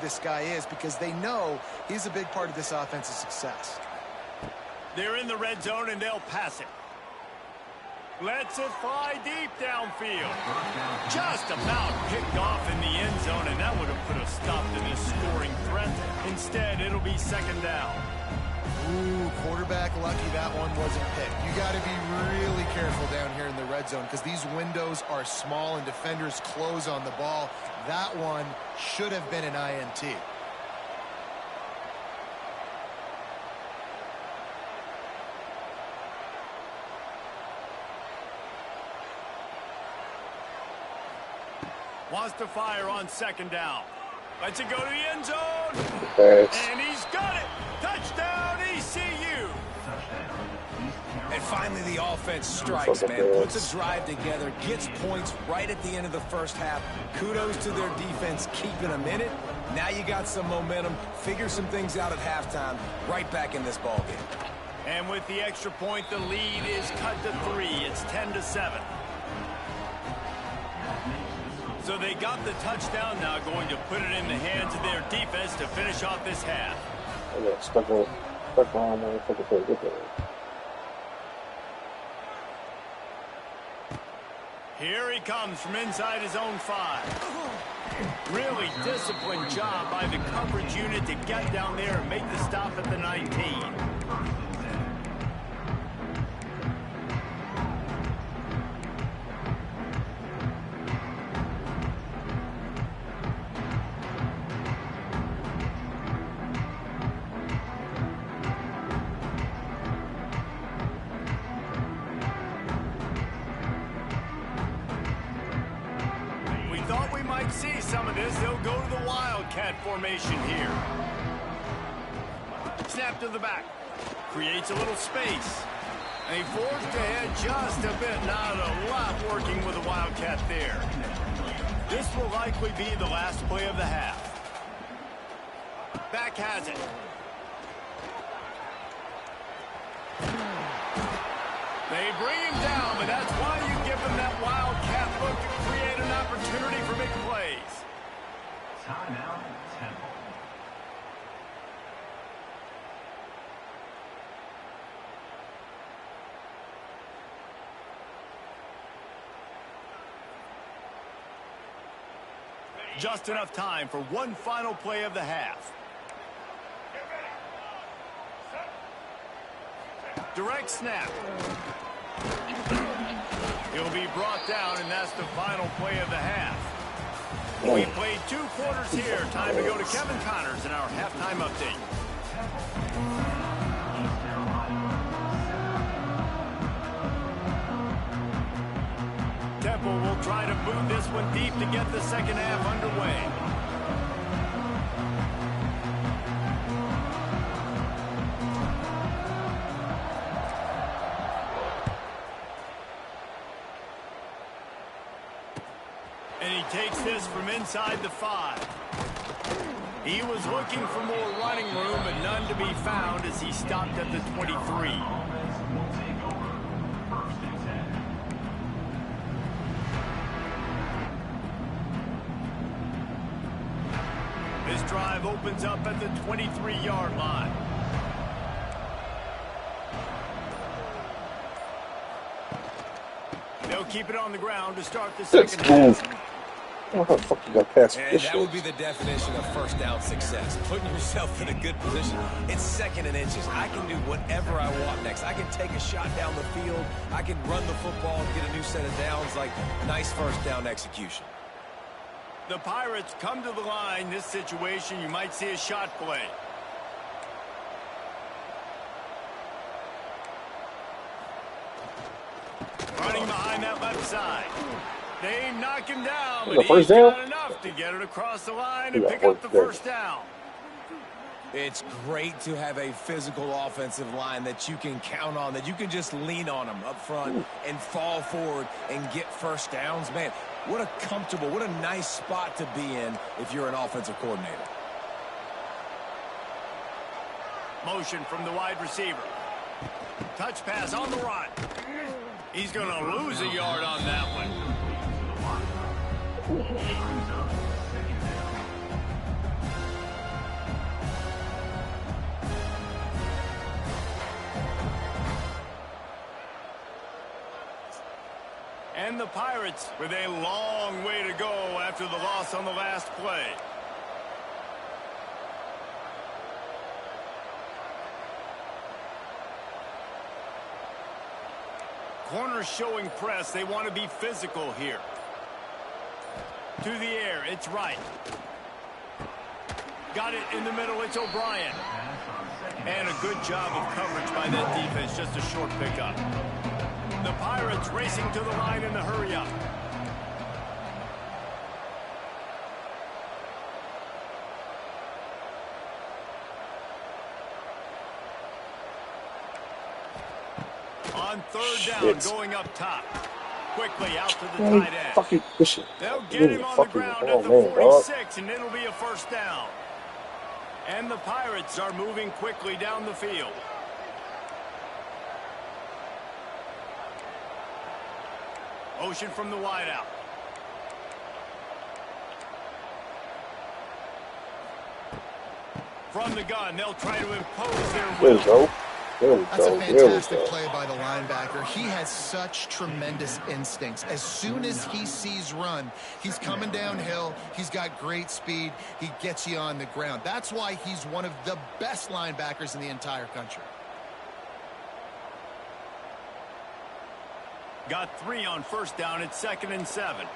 this guy is because they know he's a big part of this offensive success. They're in the red zone, and they'll pass it. Lets it fly deep downfield. Just about picked off in the end zone, and that would have put a stop to this scoring threat. Instead, it'll be second down. Ooh, quarterback lucky that one wasn't picked. You got to be really careful down here in the red zone because these windows are small and defenders close on the ball. That one should have been an INT. Wants to fire on second down. Lets it go to the end zone. And he's got it. Touchdown, ECU. And finally, the offense strikes, man. Puts a drive together, gets points right at the end of the first half. Kudos to their defense, keeping them in it. Now you got some momentum. Figure some things out at halftime. Right back in this ball game. And with the extra point, the lead is cut to 3. It's 10-7. So they got the touchdown, now going to put it in the hands of their defense to finish off this half. Here he comes from inside his own 5. Really disciplined job by the coverage unit to get down there and make the stop at the 19. See some of this. They'll go to the Wildcat formation here. Snap to the back. Creates a little space. And he forged ahead just a bit. Not a lot working with the Wildcat there. This will likely be the last play of the half. Back has it. They bring him down, but that's why you give them that Wildcat look to create an opportunity for big plays. Timeout, Temple. Just enough time for one final play of the half. Direct snap. He'll be brought down, and that's the final play of the half. We played 2 quarters here. Time to go to Kevin Connors in our halftime update. Temple will try to boot this one deep to get the second half underway. And he takes this from inside the 5. He was looking for more running room, but none to be found as he stopped at the 23. This drive opens up at the 23-yard line. They'll keep it on the ground to start the second half. Oh, fuck, you got past and that would be the definition of first down success. Putting yourself in a good position. It's second and inches. I can do whatever I want next. I can take a shot down the field. I can run the football and get a new set of downs. Like, nice first down execution. The Pirates come to the line. This situation, you might see a shot play. Running behind that left side. They knock him down, but he's got enough to get it across the line and pick up the first down. It's great to have a physical offensive line that you can count on, that you can just lean on them up front and fall forward and get first downs. Man, what a comfortable, what a nice spot to be in if you're an offensive coordinator. Motion from the wide receiver. Touch pass on the run. He's going to lose a yard on that one. And the Pirates with a long way to go after the loss on the last play. Corners showing press. They want to be physical here. To the air. It's right. Got it in the middle. It's O'Brien. And a good job of coverage by that defense. Just a short pickup. The Pirates racing to the line in the hurry-up. On third down, going up top. Quickly out to the tight end. Fucking push it. They'll get him on the ground at the 46, and it'll be a first down. And the Pirates are moving quickly down the field. Motion from the wideout. From the gun, they'll try to impose their will. There we go. There we That's go. a fantastic play by the linebacker. He has such tremendous instincts. As soon as he sees run, he's coming downhill. He's got great speed. He gets you on the ground. That's why he's one of the best linebackers in the entire country. Got 3 on first down. It's 2nd and 7.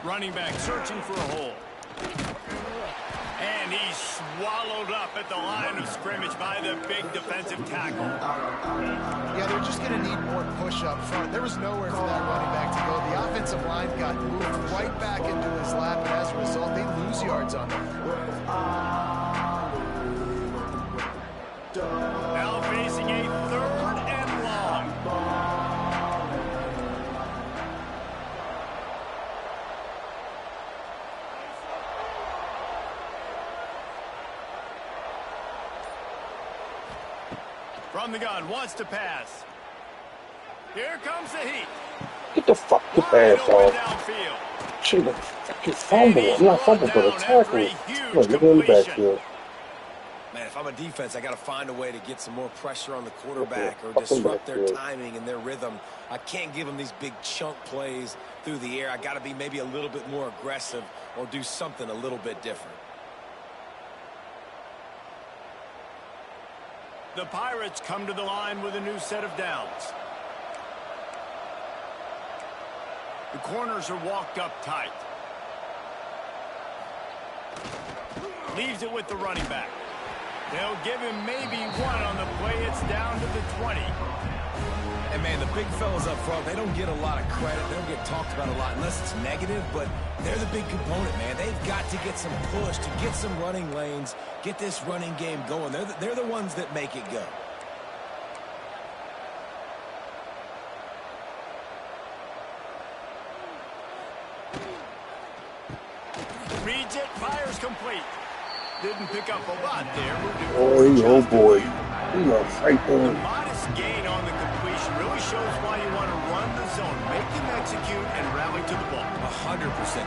Running back searching for a hole. And he's swallowed up at the line of scrimmage by the big defensive tackle. Yeah, they're just going to need more push up front. There was nowhere for that running back to go. The offensive line got moved right back into his lap, and as a result, they lose yards on him. Now facing a 3rd and long. From the gun, wants to pass. Here comes the heat. Get the fucking pass off. Shit, the fucking fumble. I'm not fumble, but a tackle. Look, get in the backfield. Man, if I'm a defense, I got to find a way to get some more pressure on the quarterback or disrupt their timing and their rhythm. I can't give them these big chunk plays through the air. I got to be maybe a little bit more aggressive or do something a little bit different. The Pirates come to the line with a new set of downs. The corners are walked up tight. Leaves it with the running back. They'll give him maybe 1 on the play. It's down to the 20. And, man, the big fellas up front, they don't get a lot of credit. They don't get talked about a lot unless it's negative, but they're the big component, man. They've got to get some push, to get some running lanes, get this running game going. They're the ones that make it go. Reads it, fires complete. Didn't pick up a lot there. Oh boy. He got right The there. modest gain on the completion really shows why you want to run the zone. Make him execute and rally to the ball. 100%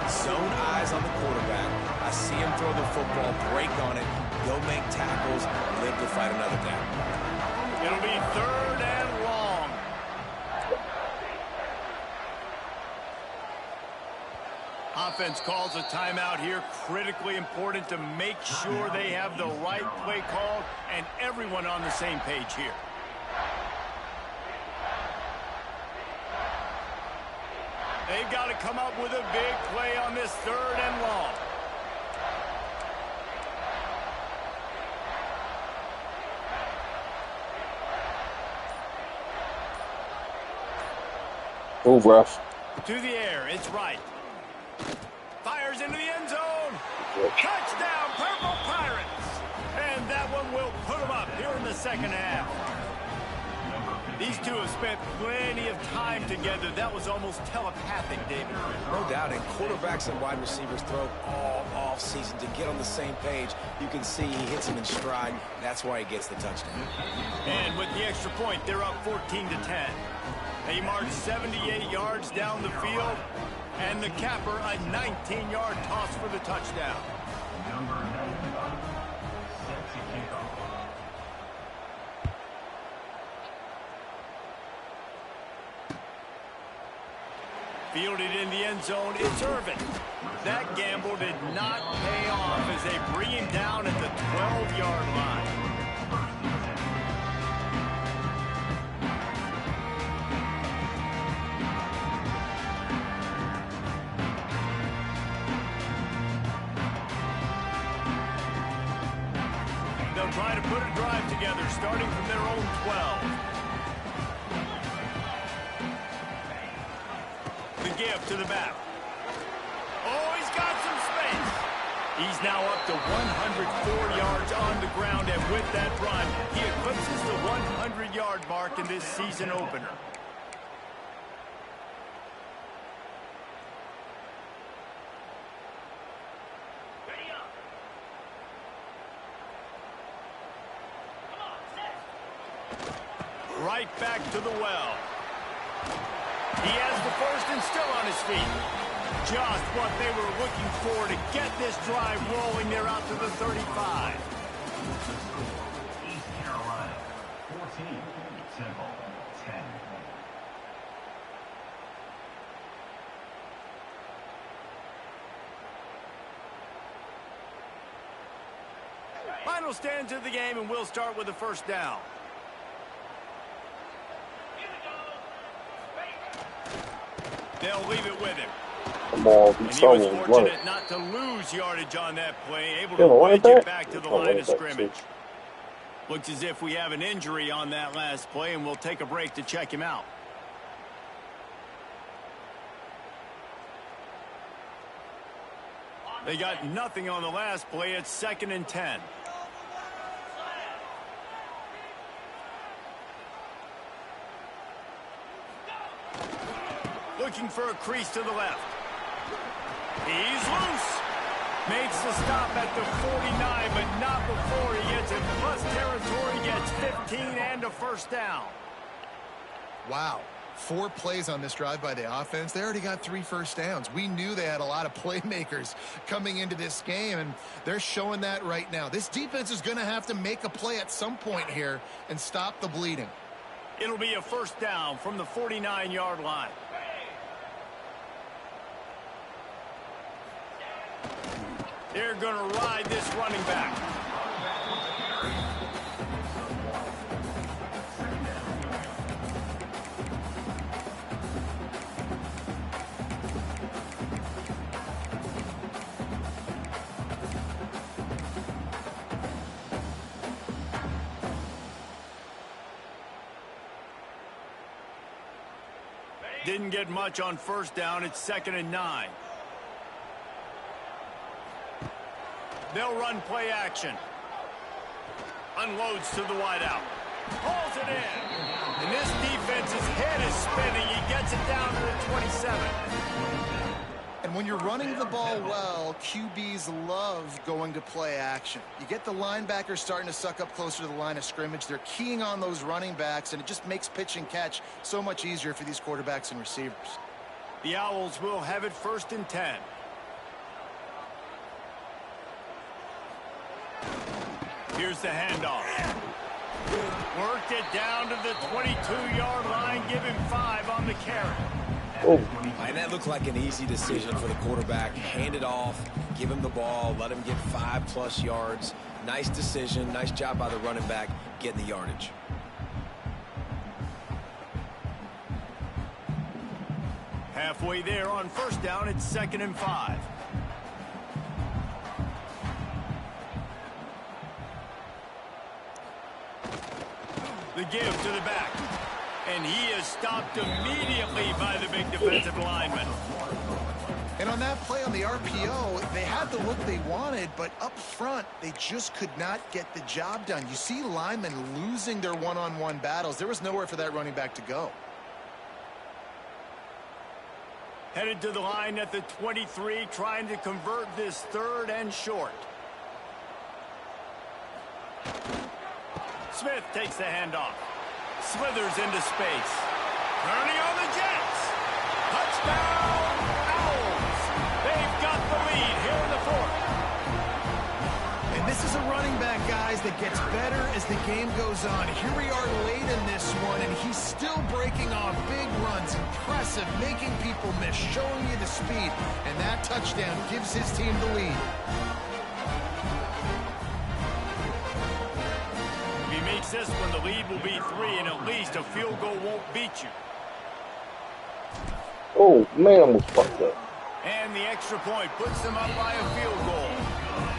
zone eyes on the quarterback. I see him throw the football, break on it, go make tackles, live to fight another down. It'll be 3rd and long. Offense calls a timeout here. Critically important to make sure they have the right play called and everyone on the same page here. They've got to come up with a big play on this 3rd and long. Oh, rough. To the air, it's right. Fires into the end zone. Touchdown, Purple Pirates. And that one will put them up here in the 2nd half. These two have spent plenty of time together. That was almost telepathic, David. No doubt, and quarterbacks and wide receivers throw all off-season to get on the same page. You can see he hits him in stride. That's why he gets the touchdown. And with the extra point, they're up 14-10. They march 78 yards down the field, and the capper a 19-yard toss for the touchdown. Number 95, set to kick off. Fielded in the end zone, it's Irvin. That gamble did not pay off as they bring him down at the 12-yard line. They'll try to put a drive together, starting from their own 12. The give to the back. Oh, he's got some space. He's now up to 104 yards on the ground, and with that run, he eclipses the 100-yard mark in this season opener. Right back to the well. He has the first and still on his feet. Just what they were looking for to get this drive rolling. They're out to the 35. East Carolina, 14. Temple, 10. Final stands of the game, and we'll start with the first down. They'll leave it with him. Come on, And he was fortunate not to lose yardage on that play, able to wedge it back to the line of scrimmage. Looks as if we have an injury on that last play, and we'll take a break to check him out. They got nothing on the last play. It's 2nd and 10. Looking for a crease to the left. He's loose. Makes the stop at the 49, but not before he gets in plus territory, gets 15 and a first down. Wow. 4 plays on this drive by the offense. They already got 3 first downs. We knew they had a lot of playmakers coming into this game, and they're showing that right now. This defense is going to have to make a play at some point here and stop the bleeding. It'll be a first down from the 49-yard line. They're going to ride this running back. Didn't get much on first down. It's 2nd and 9. They'll run play action. Unloads to the wideout. Pulls it in. And this defense's head is spinning. He gets it down to the 27. And when you're running the ball well, QBs love going to play action. You get the linebackers starting to suck up closer to the line of scrimmage. They're keying on those running backs, and it just makes pitch and catch so much easier for these quarterbacks and receivers. The Owls will have it 1st and 10. Here's the handoff. Worked it down to the 22-yard line. Give him 5 on the carry. Oh. And that looked like an easy decision for the quarterback. Hand it off, give him the ball, let him get 5+ yards. Nice decision. Nice job by the running back getting the yardage. Halfway there on first down, it's 2nd and 5. The give to the back. And he is stopped immediately by the big defensive lineman. And on that play on the RPO, they had the look they wanted, but up front, they just could not get the job done. You see linemen losing their one-on-one battles. There was nowhere for that running back to go. Headed to the line at the 23, trying to convert this 3rd and short. Smith takes the handoff. Slithers into space. Turning on the Jets. Touchdown, Owls. They've got the lead here in the 4th. And this is a running back, guys, that gets better as the game goes on. Here we are late in this one, and he's still breaking off big runs. Impressive. aggressive, making people miss, showing you the speed, and that touchdown gives his team the lead. If he makes this one, the lead will be 3, and at least a field goal won't beat you. Oh, man, I almost fucked up. And the extra point puts them up by a field goal.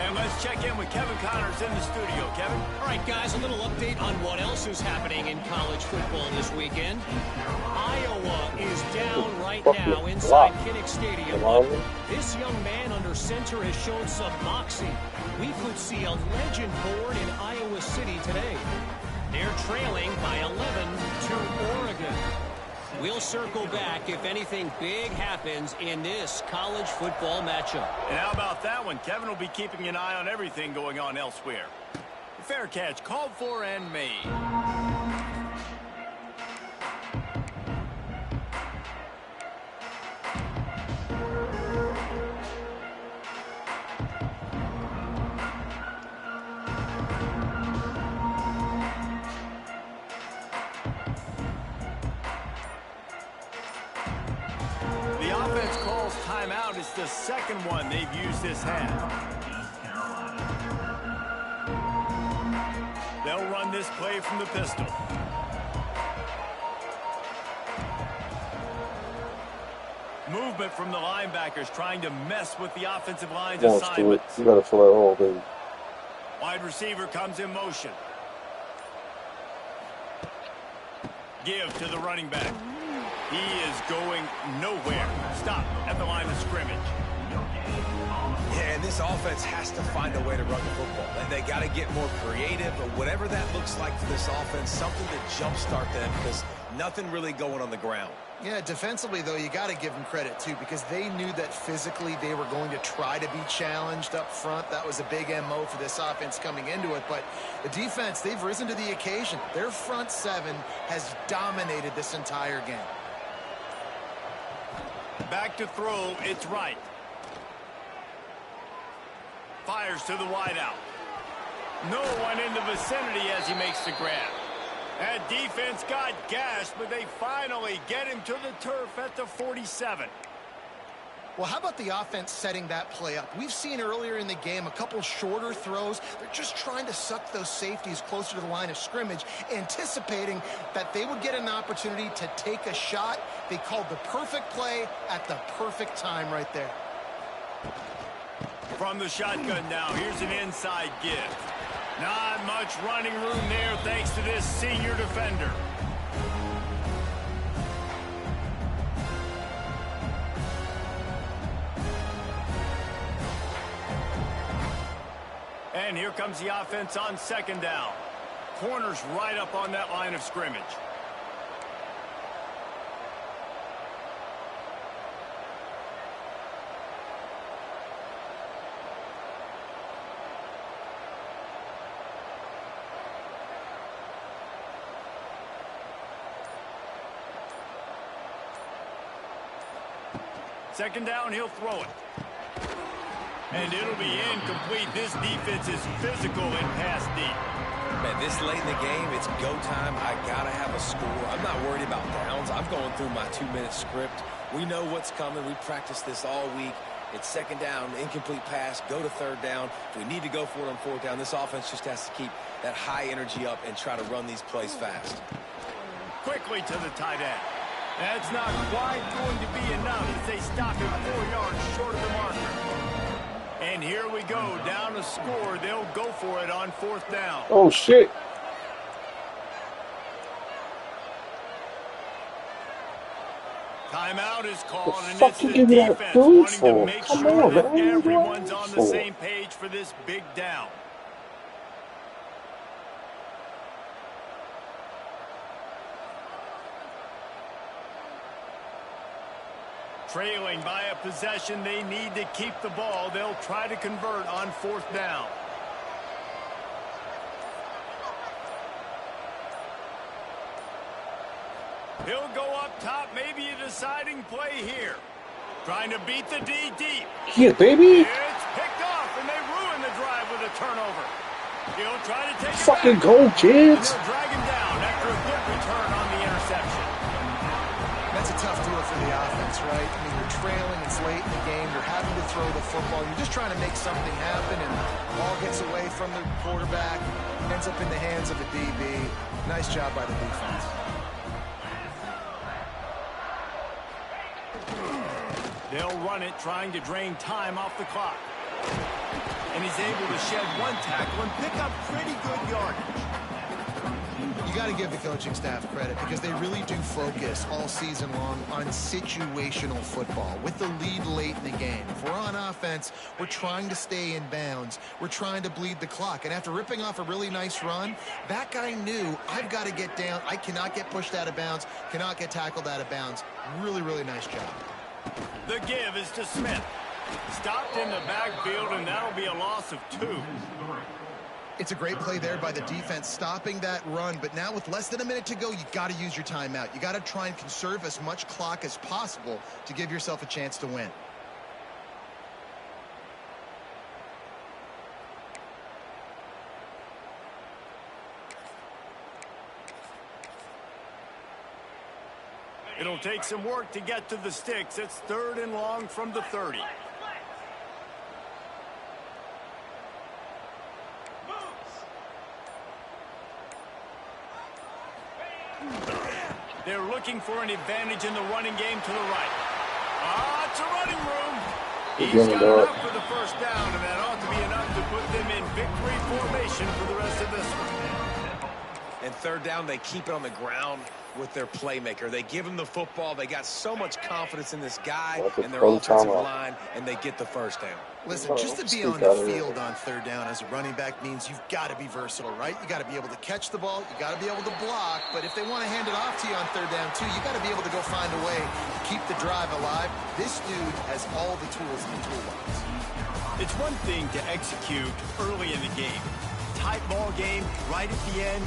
And let's check in with Kevin Connors in the studio. Kevin? All right, guys, a little update on what else is happening in college football this weekend. Iowa is down right now inside Kinnick Stadium. This young man under center has shown some moxie. We could see a legend born in Iowa City today. They're trailing by 11 to Oregon. We'll circle back if anything big happens in this college football matchup. And how about that one? Kevin will be keeping an eye on everything going on elsewhere. Fair catch called for and made. Timeout is the second one they've used this half. They'll run this play from the pistol. Movement from the linebackers trying to mess with the offensive line's assignments. You gotta fill that hole, baby. Wide receiver comes in motion. Give to the running back. He is going nowhere. Stop at the line of scrimmage. Yeah, and this offense has to find a way to run the football. And they got to get more creative, or whatever that looks like for this offense, something to jumpstart them, because nothing really going on the ground. Yeah, defensively, though, you got to give them credit, too, because they knew that physically they were going to try to be challenged up front. That was a big MO for this offense coming into it. But the defense, they've risen to the occasion. Their front seven has dominated this entire game. Back to throw, it's right. Fires to the wideout. No one in the vicinity as he makes the grab. That defense got gashed, but they finally get him to the turf at the 47. Well, how about the offense setting that play up? We've seen earlier in the game a couple shorter throws. They're just trying to suck those safeties closer to the line of scrimmage, anticipating that they would get an opportunity to take a shot. They called the perfect play at the perfect time right there. From the shotgun now, here's an inside give. Not much running room there thanks to this senior defender. And here comes the offense on second down. Corners right up on that line of scrimmage. Second down, he'll throw it. And it'll be incomplete. This defense is physical and pass deep. Man, this late in the game, it's go time. I got to have a score. I'm not worried about downs. I'm going through my 2-minute script. We know what's coming. We practiced this all week. It's second down, incomplete pass, go to third down. If we need to go for it on fourth down, this offense just has to keep that high energy up and try to run these plays fast. Quickly to the tight end. That's not quite going to be enough as they stop him 4 yards short of the marker. And here we go, down a score. They'll go for it on fourth down. Oh, shit. Timeout is called, and fuck it's you the give me that defense food wanting for? to make Come sure on, that man. everyone's on the For? same page for this big down. Trailing by a possession, they need to keep the ball. They'll try to convert on fourth down. He'll go up top, maybe a deciding play here. Trying to beat the D deep. Yeah, baby. It's picked off, and they ruin the drive with a turnover. He'll try to take it Fucking back. go, kids. And they'll drag him down after a good return on the interception. That's It's a tough deal for the offense, right? I mean, you're trailing, it's late in the game, you're having to throw the football, you're just trying to make something happen, and the ball gets away from the quarterback, ends up in the hands of the DB. Nice job by the defense. They'll run it, trying to drain time off the clock. And he's able to shed one tackle and pick up pretty good yardage. You got to give the coaching staff credit because they really do focus all season long on situational football with the lead late in the game. If we're on offense, we're trying to stay in bounds. We're trying to bleed the clock. And after ripping off a really nice run, that guy knew, I've got to get down. I cannot get pushed out of bounds, cannot get tackled out of bounds. Really, really nice job. The give is to Smith. Stopped in the backfield, and that'll be a loss of 2. It's a great play there by the defense, stopping that run. But now with less than a minute to go, you got to use your timeout. You got to try and conserve as much clock as possible to give yourself a chance to win. It'll take some work to get to the sticks. It's 3rd and long from the 30. They're looking for an advantage in the running game to the right. It's a running room. He's got enough for the first down, and that ought to be enough to put them in victory formation for the rest of this one. And 3rd down, they keep it on the ground with their playmaker. They give him the football. They got so much confidence in this guy and their offensive line, and they get the first down. Listen, just to be on the field on 3rd down as a running back means you've got to be versatile, right? You got to be able to catch the ball. You got to be able to block. But if they want to hand it off to you on 3rd down, too, you got to be able to go find a way to keep the drive alive. This dude has all the tools in the toolbox. It's one thing to execute early in the game. Tight ball game, right at the end,